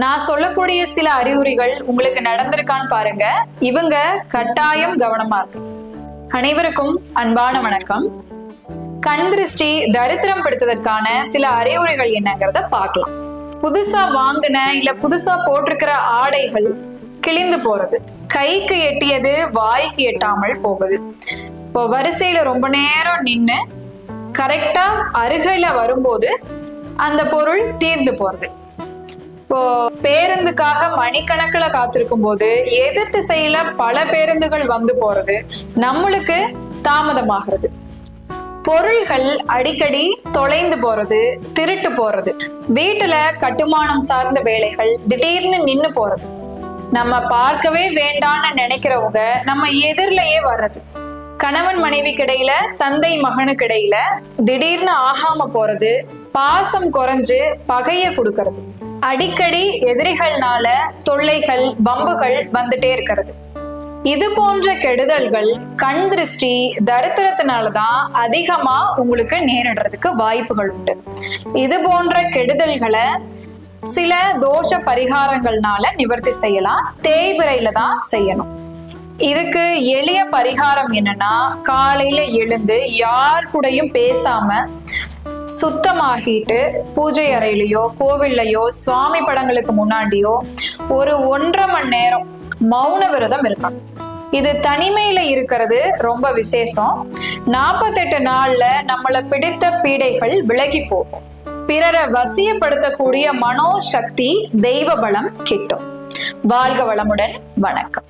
நான் சொல்லக்கூடிய சில அறிகுறிகள் உங்களுக்கு நடந்திருக்கான்னு பாருங்க. இவங்க கட்டாயம் கவனமா இருக்கு. அனைவருக்கும் அன்பான வணக்கம். கண் திருஷ்டி தரித்திரம் படுத்துவதற்கான சில அறிகுறிகள் என்னங்கிறத பார்க்கலாம். புதுசா வாங்கின இல்ல புதுசா போட்டிருக்கிற ஆடைகள் கிழிந்து போறது, கைக்கு எட்டியது வாய்க்கு எட்டாமல் போகுது, இப்போ வரிசையில ரொம்ப நேரம் நின்று கரெக்டா அருகில வரும்போது அந்த பொருள் தீர்ந்து போறது, இப்போ பேருந்துக்காக மணிக்கணக்கில் காத்திருக்கும் போது எதிர் திசையில பல பேருந்துகள் வந்து போறது, நம்மளுக்கு தாமதமாகிறது, பொருள்கள் அடிக்கடி தொலைந்து போறது, திருட்டு போறது, வீட்டுல கட்டுமானம் சார்ந்த வேலைகள் திடீர்னு நின்னு போறது, நம்ம பார்க்கவே வேண்டான்னு நினைக்கிறவங்க நம்ம எதிரிலேயே வர்றது, கணவன் மனைவிக்கு இடையில தந்தை மகனுக்கு இடையில திடீர்னு ஆகாம போறது, பாசம் குறைஞ்சு பகைய கொடுக்கறது, அடிக்கடி எதிரிகள்னால தொல்லைகள் வம்புகள் வந்துட்டே இருக்கிறது. இது போன்ற கெடுதல்கள் கண் திருஷ்டி தரித்திரத்தினாலதான் அதிகமா உங்களுக்கு நேரிடுறதுக்கு வாய்ப்புகள் உண்டு. இது போன்ற கெடுதல்களை சில தோஷ பரிகாரங்கள்னால நிவர்த்தி செய்யலாம். தேய்பிறையில தான் செய்யணும். இதுக்கு எளிய பரிகாரம் என்னன்னா, காலையில எழுந்து யார் கூடயும் பேசாம சுத்தமாகிட்டு பூஜை அறையிலையோ கோவில்லையோ சுவாமி படங்களுக்கு முன்னாடியோ ஒரு 1.5 மணி நேரம் மௌன விரதம் இருக்கணும். இது தனிமையில இருக்கிறது ரொம்ப விசேஷம். 48 நாள்ல நம்மளை பிடித்த பீடைகள் விலகி போகும். பிறரை வசியப்படுத்தக்கூடிய மனோசக்தி தெய்வ பலம் கிட்டும். வாழ்க வளமுடன். வணக்கம்.